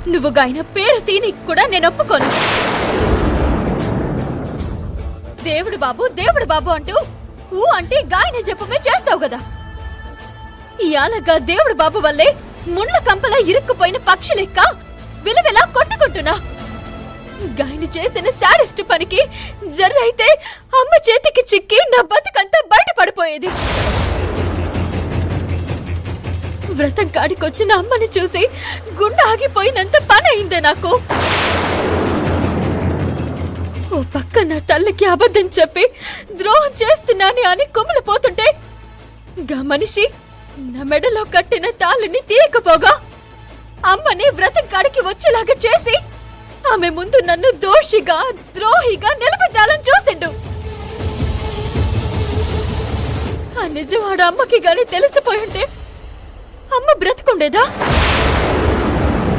నువ్వు గాయన పేరు తీనికి కూడా నేను ఒప్పుకోను. దేవుడు బాబు అంటూ ఊ అంటే గాయన జపమే చేస్తావు కదా. ఇయాలగా దేవుడు బాబు వల్లే ముళ్ళ కంపలా ఇరుక్కుపోయిన పక్షి లెక్క విలువెలా కొట్టుకుంటున్నా. గాయన చేసిన శాడిస్టు పనికి జర్రైతే అమ్మ చేతికి చిక్కి నా బతుకంతా బయటపడిపోయేది. వ్రతం కాడికొచ్చిన అమ్మని చూసి గుండె ఆగిపోయినంత పని అయిందే నాకు. ఓ పక్క నా తల్లికి అబద్ధం చెప్పి ద్రోహం చేస్తున్నాని అని కుమిలిపోతుంటే గా మనిషి నా మెడలో కట్టిన తాళిని తీయకపోగా అమ్మని వ్రతం కాడికి వచ్చేలాగా చేసి ఆమె ముందు నన్ను దోషిగా ద్రోహిగా నిలబెట్టాలని చూసిండు. ఆ నిజవాడు అమ్మకి గాని తెలిసిపోయింటే అమ్మ బ్రతుకుండేదా?